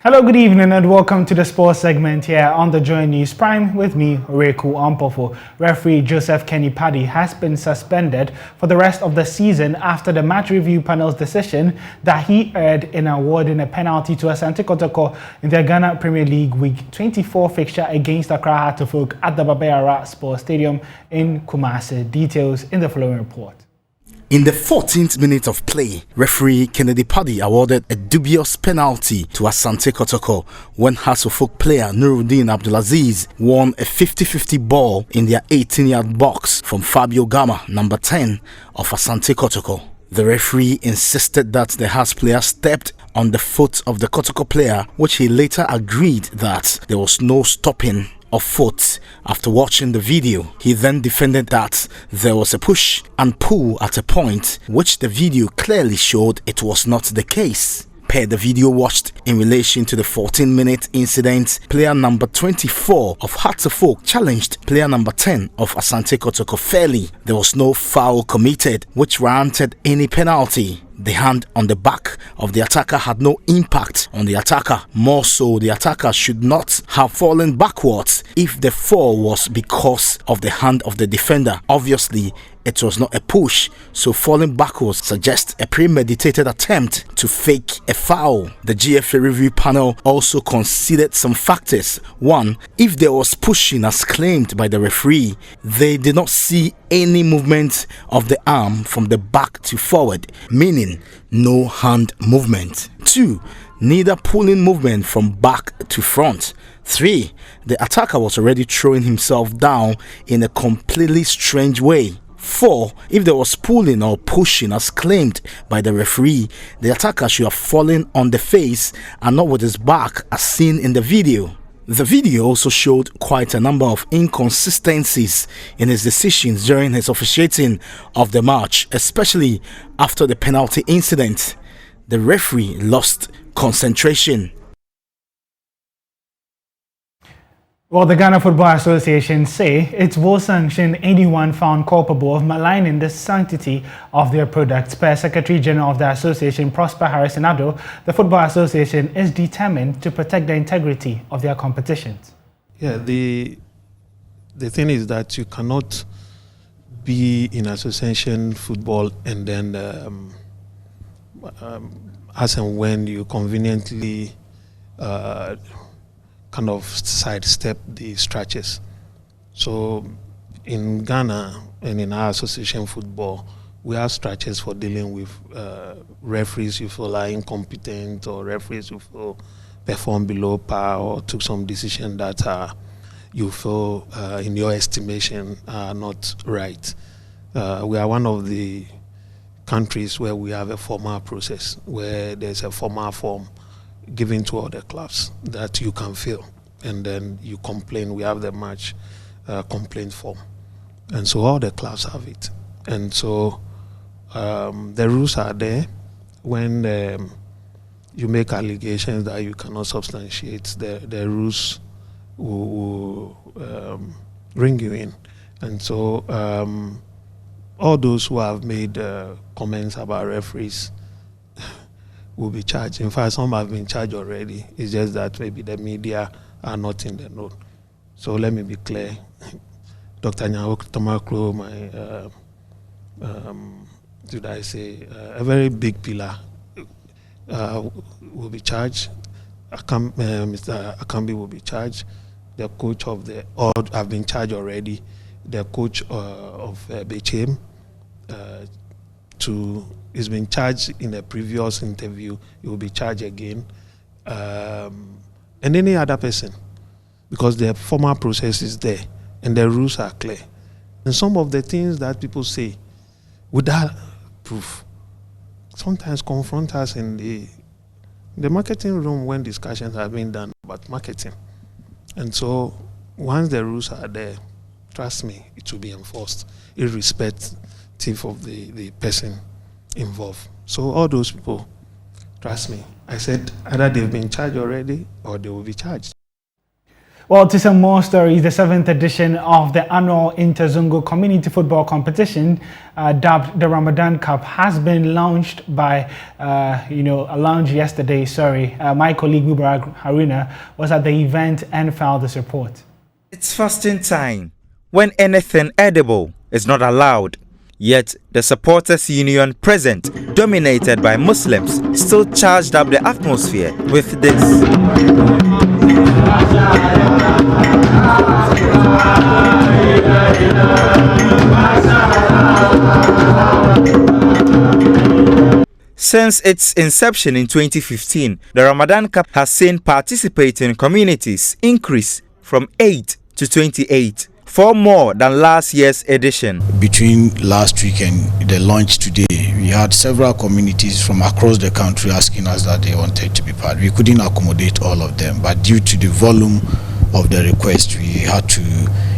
Hello, good evening, and welcome to the sports segment here on the Joy News Prime with me, Owuraku Ampofo. Referee Joseph Kenny Paddy has been suspended for the rest of the season after the match review panel's decision that he erred in awarding a penalty to Asante Kotoko in the Ghana Premier League Week 24 fixture against Accra Heart of Oak at the Babayara Sports Stadium in Kumasi. Details in the following report. In the 14th minute of play, referee Kennedy Paddy awarded a dubious penalty to Asante Kotoko when Hearts of Oak player Nuruddin Abdulaziz won a 50-50 ball in their 18-yard box from Fabio Gama, number 10 of Asante Kotoko. The referee insisted that the Hearts player stepped on the foot of the Kotoko player, which he later agreed that there was no stopping of foot. After watching the video, he then defended that there was a push and pull at a point, which the video clearly showed it was not the case. Per the video watched in relation to the 14-minute incident, player number 24 of Hearts of Oak challenged player number 10 of Asante Kotoko fairly. There was no foul committed, which warranted any penalty. The hand on the back of the attacker had no impact on the attacker. More so, the attacker should not have fallen backwards if the fall was because of the hand of the defender. Obviously, it was not a push, so falling backwards suggests a premeditated attempt to fake a foul. The GFA review panel also considered some factors. One, if there was pushing as claimed by the referee, they did not see any movement of the arm from the back to forward, meaning no hand movement. 2, neither pulling movement from back to front. 3, the attacker was already throwing himself down in a completely strange way. 4, if there was pulling or pushing as claimed by the referee, the attacker should have fallen on the face and not with his back as seen in the video. The video also showed quite a number of inconsistencies in his decisions during his officiating of the match, especially after the penalty incident. The referee lost concentration. Well, the Ghana Football Association say it will sanction anyone found culpable of maligning the sanctity of their products. Per Secretary General of the Association, Prosper Harrison-Addo, the Football Association is determined to protect the integrity of their competitions. Yeah, the thing is that you cannot be in association football and then as and when you conveniently kind of sidestep the stretches. So in Ghana and in our association football, we have stretches for dealing with referees you feel are incompetent, or referees you feel perform below par or took some decision that you feel in your estimation are not right. We are one of the countries where we have a formal process, where there's a formal form given to all the clubs that you can fill, and then you complain. We have the match complaint form, and so all the clubs have it. And so the rules are there. When you make allegations that you cannot substantiate, the rules will bring you in. And so all those who have made comments about referees will be charged. In fact, some have been charged already. It's just that maybe the media are not in the know. So let me be clear. Dr. Nyawok Tomaklo, did I say, a very big pillar, will be charged. Mr. Akambi will be charged. The coach of or have been charged already. The coach of Bechem he's been charged in a previous interview. He will be charged again, and any other person, because the formal process is there and the rules are clear. And some of the things that people say without proof sometimes confront us in the marketing room when discussions are being done about marketing. And so once the rules are there, trust me, it will be enforced, irrespective of the person involved. So all those people, trust me, I said either they've been charged already or they will be charged. Well, to some more stories, the 7th edition of the annual Interzongo Community Football Competition, dubbed the Ramadan Cup, has been launched by, a launch yesterday. My colleague Owuraku Haruna was at the event and filed this report. It's fasting time, when anything edible is not allowed. Yet, the supporters' union present, dominated by Muslims, still charged up the atmosphere with this. Since its inception in 2015, the Ramadan Cup has seen participating communities increase from 8 to 28. 4 more than last year's edition. Between last week and the launch today, we had several communities from across the country asking us that they wanted to be part. We couldn't accommodate all of them, but due to the volume of the request, we had to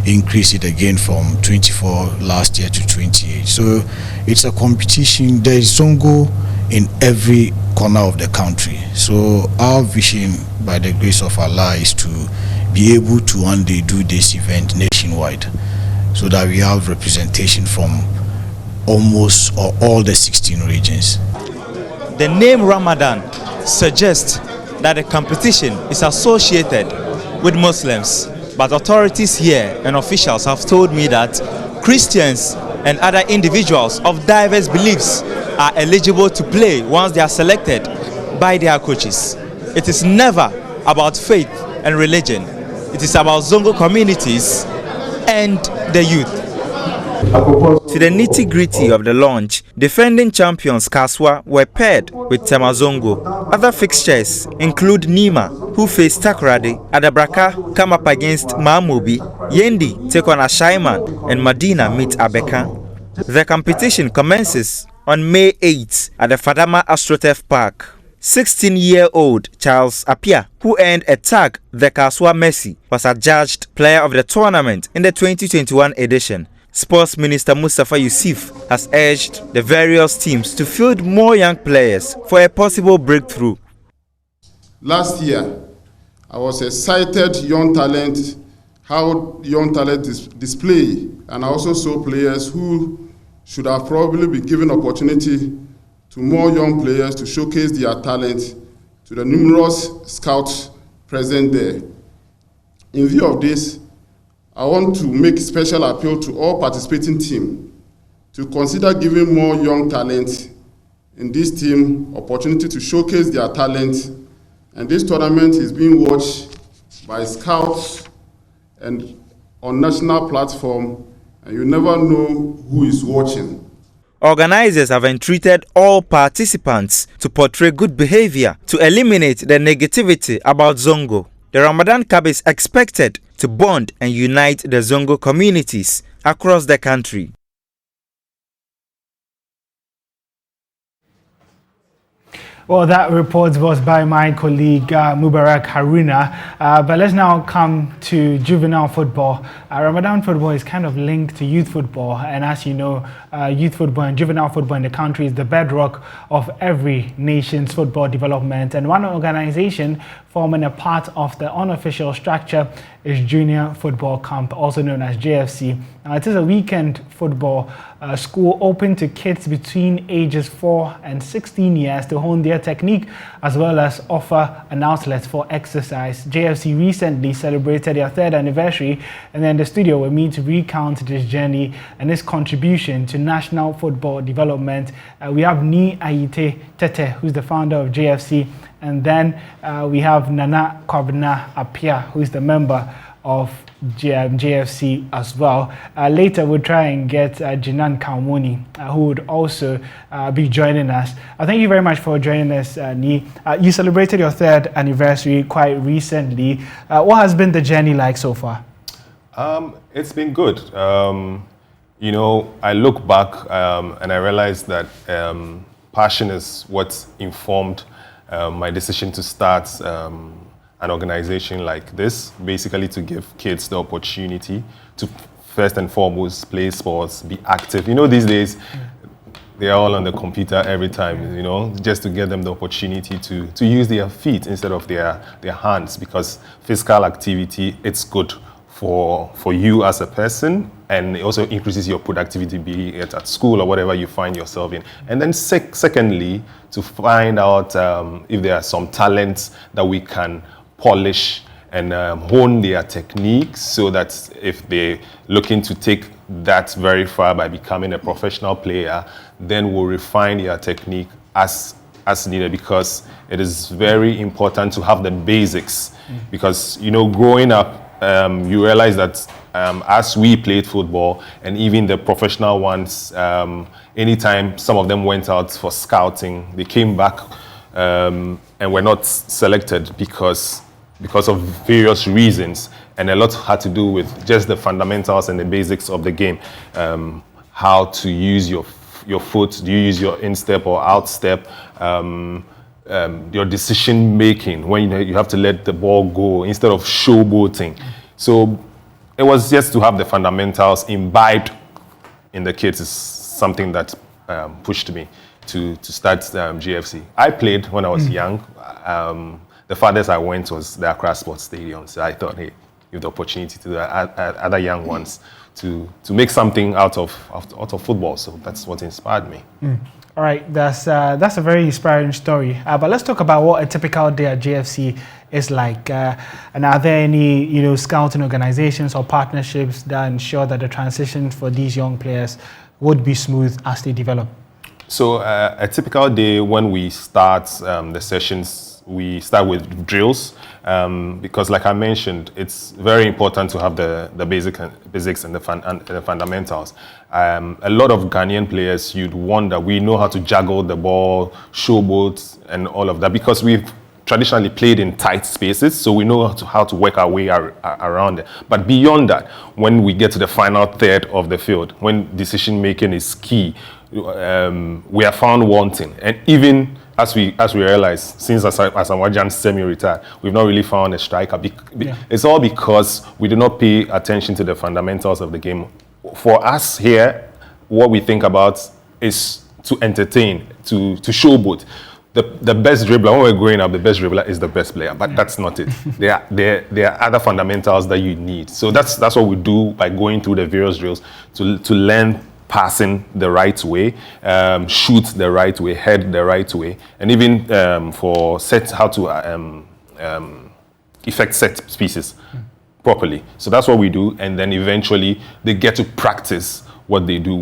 increase it again from 24 last year to 28. So it's a competition. There is Zongo in every corner of the country. So our vision, by the grace of Allah, is to be able to one day do this event nationwide, so that we have representation from almost or all the 16 regions. The name Ramadan suggests that the competition is associated with Muslims, but authorities here and officials have told me that Christians and other individuals of diverse beliefs are eligible to play once they are selected by their coaches. It is never about faith and religion. It is about Zongo communities and the youth. To the nitty-gritty of the launch, defending champions Kaswa were paired with Temazongo. Other fixtures include Nima, who face Takoradi, Adabraka come up against Mamobi, Yendi take on Ashaiman, and Medina meet Abeka. The competition commences on May 8th at the Fadama AstroTurf Park. 16-year-old Charles Apia, who earned a tag the Kaswa Messi, was adjudged player of the tournament in the 2021 edition. Sports Minister Mustafa Yusuf has urged the various teams to field more young players for a possible breakthrough. Last year, I was excited young talent, how young talent display, and I also saw players who should have probably been given opportunity to more young players to showcase their talent to the numerous scouts present there. In view of this, I want to make special appeal to all participating teams to consider giving more young talent in this team opportunity to showcase their talent. And this tournament is being watched by scouts and on national platform, and you never know who is watching. Organizers have entreated all participants to portray good behavior to eliminate the negativity about Zongo. The Ramadan Cup is expected to bond and unite the Zongo communities across the country. Well, that report was by my colleague Owuraku Haruna. But let's now come to juvenile football. Ramadan football is kind of linked to youth football. And as you know, youth football and juvenile football in the country is the bedrock of every nation's football development. And one organization forming a part of the unofficial structure is Junior Football Camp, also known as JFC. Now, it is a weekend football school open to kids between ages 4 and 16 years to hone their technique, as well as offer an outlet for exercise. JFC recently celebrated their 3rd anniversary, and then in the studio with me to recount this journey and its contribution to national football development. We have Ni Ayite Tete, who's the founder of JFC, and then we have Nana Kwabena Apia, who is the member of JFC as well. Later, we'll try and get Jinan Kalmoni, who would also be joining us. Thank you very much for joining us, Ni. You celebrated your 3rd anniversary quite recently. What has been the journey like so far? It's been good. You know, I look back and I realized that passion is what informed my decision to start an organization like this, basically to give kids the opportunity to first and foremost play sports, be active. You know, these days They're all on the computer every time, you know, just to get them the opportunity to use their feet instead of their hands, because physical activity, it's good for you as a person, and it also increases your productivity, be it at school or whatever you find yourself in. And then secondly, to find out if there are some talents that we can polish and hone their techniques, so that if they're looking to take that very far by becoming a professional player, then we'll refine their technique as needed, because it is very important to have the basics. Because, you know, growing up, you realize that as we played football, and even the professional ones, anytime some of them went out for scouting, they came back and were not selected because of various reasons, and a lot had to do with just the fundamentals and the basics of the game. How to use your foot, do you use your instep or outstep, your decision making, when you have to let the ball go instead of showboating. So it was just to have the fundamentals imbibed in the kids is something that pushed me to start GFC. I played when I was young. The farthest I went was the Accra Sports Stadium. So I thought, hey, give the opportunity to the other young ones to make something out of football. So that's what inspired me. All right, that's a very inspiring story. But let's talk about what a typical day at GFC is like. And are there any, you know, scouting organizations or partnerships that ensure that the transition for these young players would be smooth as they develop? So a typical day when we start the sessions, we start with drills, because, like I mentioned, it's very important to have the basics and the fundamentals. A lot of Ghanaian players, you'd wonder, we know how to juggle the ball, showboat, and all of that, because we've traditionally played in tight spaces, so we know how to work our way around it. But beyond that, when we get to the final third of the field, when decision making is key, we are found wanting. And even as we realize, since Asamoah semi-retired, we've not really found a striker. It's all because we do not pay attention to the fundamentals of the game. For us here, what we think about is to entertain, to showboat. The best dribbler, when we're growing up, the best dribbler is the best player, but that's not it. There are other fundamentals that you need. So that's what we do by going through the various drills to learn passing the right way, shoot the right way, head the right way, and even for how to effect set pieces properly. So that's what we do, and then eventually they get to practice what they do.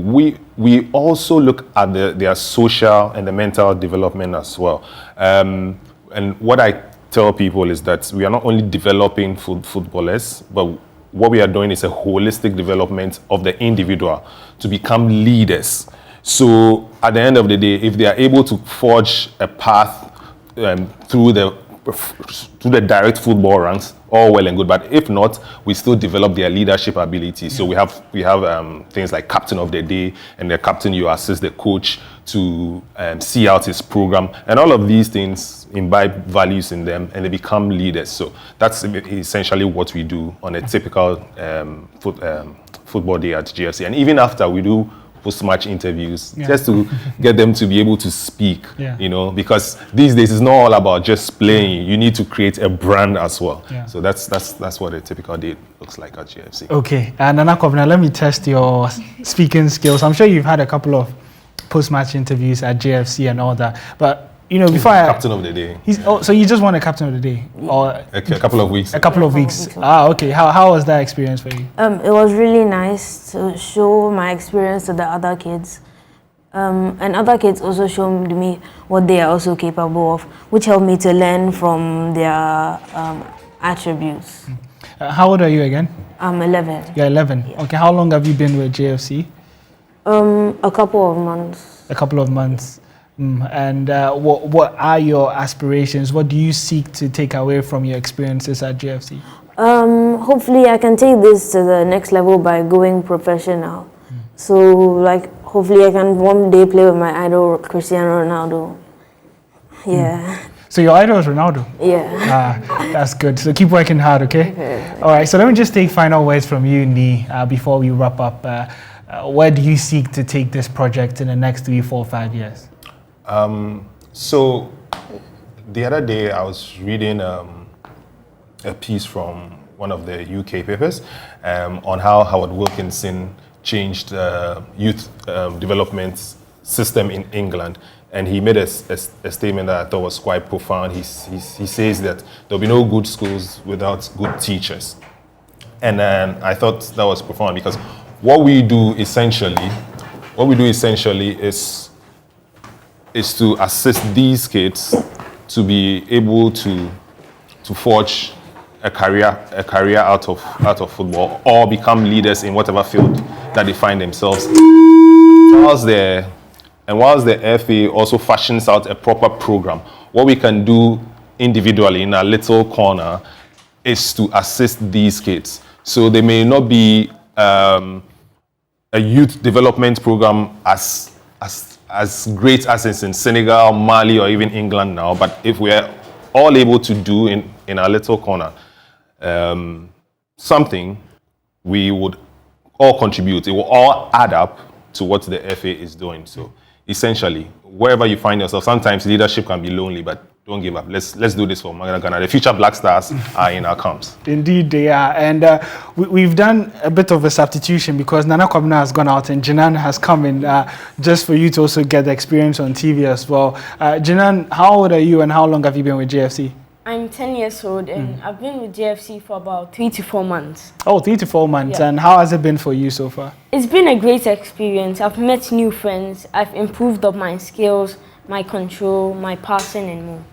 We also look at their social and the mental development as well. And what I tell people is that we are not only developing footballers, but what we are doing is a holistic development of the individual to become leaders. So at the end of the day, if they are able to forge a path through the direct football ranks, all well and good. But if not, we still develop their leadership ability. So we have things like captain of the day, and the captain, you assist the coach to see out his program, and all of these things imbibe values in them, and they become leaders. So that's essentially what we do on a typical football day at GFC. And even after, we do post-match interviews, just to get them to be able to speak, you know, because these days it's not all about just playing. You need to create a brand as well. So that's what a typical day looks like at GFC. Okay, and Nana Kovna, let me test your speaking skills. I'm sure you've had a couple of post-match interviews at GFC and all that, but you know, before captain of the day. So you just won a captain of the day, or a couple of weeks? A couple of weeks. Okay. How was that experience for you? It was really nice to show my experience to the other kids, and other kids also showed me what they are also capable of, which helped me to learn from their attributes. How old are you again? I'm 11. You're 11. Yeah. Okay. How long have you been with JFC? A couple of months. A couple of months. And what are your aspirations? What do you seek to take away from your experiences at GFC? Hopefully I can take this to the next level by going professional. So like hopefully I can one day play with my idol Cristiano Ronaldo. Yeah. So your idol is Ronaldo? Yeah. That's good. So keep working hard, okay? All right, so let me just take final words from you, Nee, before we wrap up. where do you seek to take this project in the next 3, 4, 5 years? So the other day I was reading a piece from one of the UK papers on how Howard Wilkinson changed youth development system in England. And he made a statement that I thought was quite profound. He says that there'll be no good schools without good teachers. And I thought that was profound because what we do essentially is to assist these kids to be able to forge a career out of football or become leaders in whatever field that they find themselves in. Whilst the FA also fashions out a proper program, what we can do individually in a little corner is to assist these kids. So they may not be a youth development program as great as it's in Senegal, Mali, or even England now, but if we're all able to do in our little corner something, we would all contribute. It will all add up to what the FA is doing. So essentially, wherever you find yourself, sometimes leadership can be lonely, but don't give up. Let's do this for Magna Ghana. The future Black Stars are in our camps. Indeed, they are. And we've done a bit of a substitution because Nana Kwabena has gone out and Jinan has come in just for you to also get the experience on TV as well. Jinan, how old are you and how long have you been with JFC? I'm 10 years old and I've been with JFC for about 3 to 4 months. Oh, 3 to 4 months. Yeah. And how has it been for you so far? It's been a great experience. I've met new friends. I've improved up my skills, my control, my passing and more.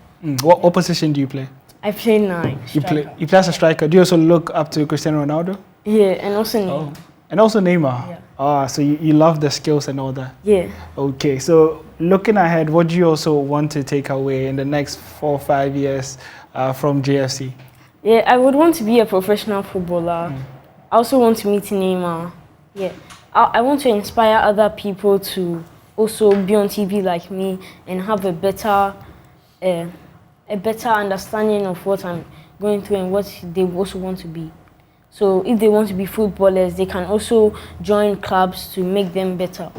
What position do you play? I play 9. You play as a striker. Do you also look up to Cristiano Ronaldo? Yeah, and also Neymar. And also Neymar? Yeah. Ah, so you love the skills and all that? Yeah. Okay, so looking ahead, what do you also want to take away in the next 4 or 5 years from JFC? Yeah, I would want to be a professional footballer. I also want to meet Neymar. Yeah, I want to inspire other people to also be on TV like me and have a better understanding of what I'm going through and what they also want to be. So if they want to be footballers, they can also join clubs to make them better.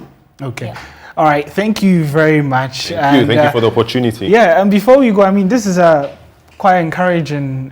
Okay. Yeah. All right. Thank you very much. Thank you for the opportunity. Yeah, and before we go, I mean, this is a quite encouraging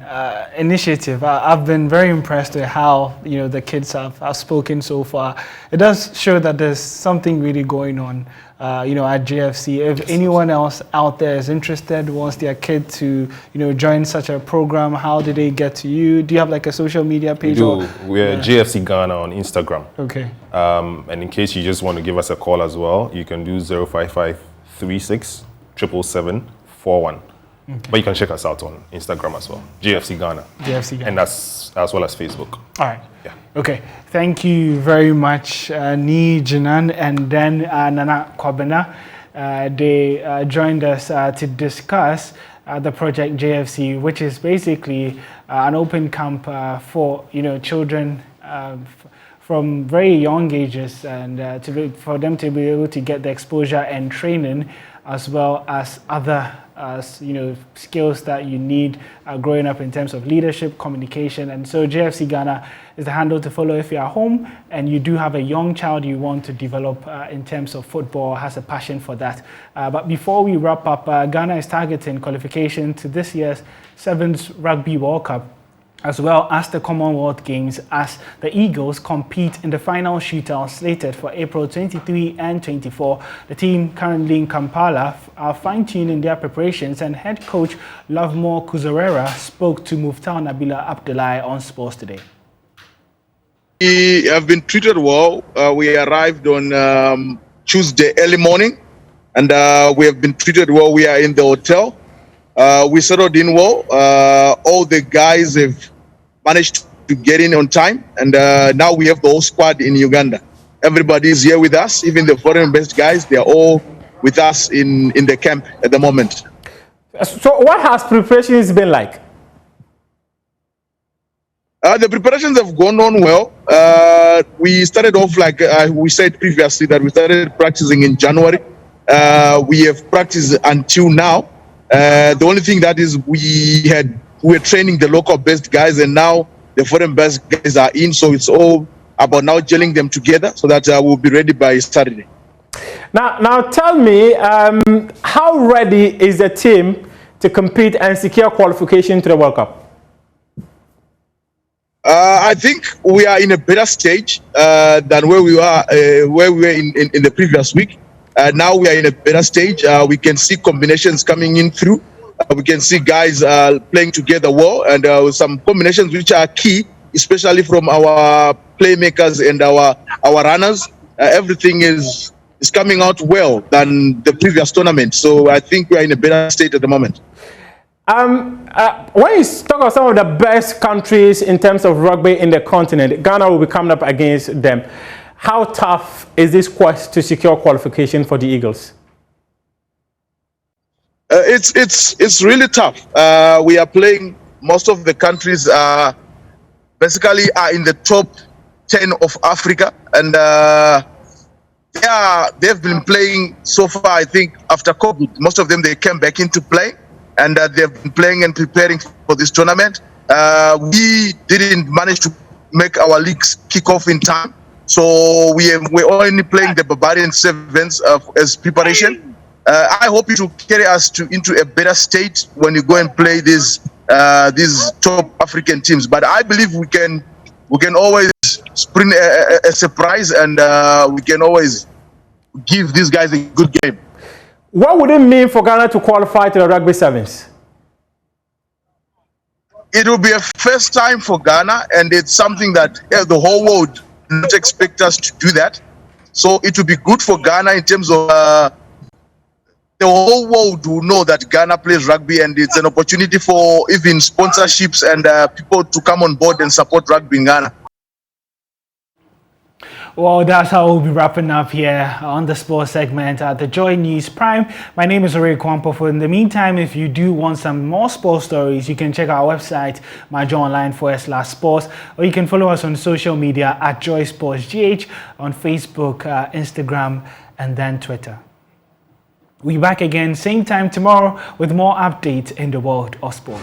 initiative. I've been very impressed with how the kids have spoken so far. It does show that there's something really going on, at JFC. If anyone else out there is interested, wants their kid to join such a program, how do they get to you? Do you have like a social media page? We're JFC Ghana on Instagram. Okay. And in case you just want to give us a call as well, you can do 055 36 777 41. Okay. But you can check us out on Instagram as well, JFC Ghana. JFC Ghana. And that's as well as Facebook. All right. Yeah. Okay. Thank you very much, Ni Jinan and then Nana Kwabena. They joined us to discuss the project JFC, which is basically an open camp for children from very young ages, and for them to be able to get the exposure and training, as well as other skills that you need growing up in terms of leadership, communication. And so JFC Ghana is the handle to follow if you're at home and you do have a young child you want to develop in terms of football, has a passion for that. But before we wrap up, Ghana is targeting qualification to this year's 7th Rugby World Cup, as well as the Commonwealth Games, as the Eagles compete in the final shootout slated for April 23 and 24. The team currently in Kampala are fine-tuning their preparations, and head coach Lovemore Kuzorera spoke to Muftar Nabila Abdullahi on Sports Today. We have been treated well. We arrived on Tuesday early morning, and we have been treated well. We are in the hotel. We settled in well. All the guys have managed to get in on time, and now we have the whole squad in Uganda. Everybody is here with us, even the foreign-based guys. They are all with us in the camp at the moment. So what has preparations been like? The preparations have gone on well. We started off, like we said previously, that we started practicing in January. We have practiced until now. The only thing that is we're training the local based guys, and now the foreign based guys are in, so it's all about now gelling them together so that we'll be ready by Saturday. Now tell me, how ready is the team to compete and secure qualification to the World Cup? I think we are in a better stage than where we were in the previous week. Now we are in a better stage. We can see combinations coming in through. We can see guys playing together well, and some combinations which are key, especially from our playmakers and our runners. Everything is coming out well than the previous tournament. So I think we are in a better state at the moment. When you talk about some of the best countries in terms of rugby in the continent, Ghana will be coming up against them. How tough is this quest to secure qualification for the Eagles? It's really tough. We are playing, most of the countries basically are in the top 10 of Africa, and they've been playing so far. I think after COVID, most of them they came back into play, and they've been playing and preparing for this tournament. We didn't manage to make our leagues kick off in time, so we're only playing the Barbarian Sevens as preparation. I hope it will carry us into a better state when you go and play these top African teams. But I believe we can always spring a surprise, and we can always give these guys a good game. What would it mean for Ghana to qualify to the Rugby Sevens? It will be a first time for Ghana, and it's something that the whole world not expect us to do that. So it will be good for Ghana in terms of the whole world will know that Ghana plays rugby, and it's an opportunity for even sponsorships and people to come on board and support rugby in Ghana. Well, that's how we'll be wrapping up here on the sports segment at the Joy News Prime. My name is Owuraku Ampofo. In the meantime, if you do want some more sports stories, you can check our website, myjoyonline.com/sports, or you can follow us on social media at JoySportsGH on Facebook, Instagram, and then Twitter. We'll be back again same time tomorrow with more updates in the world of sport.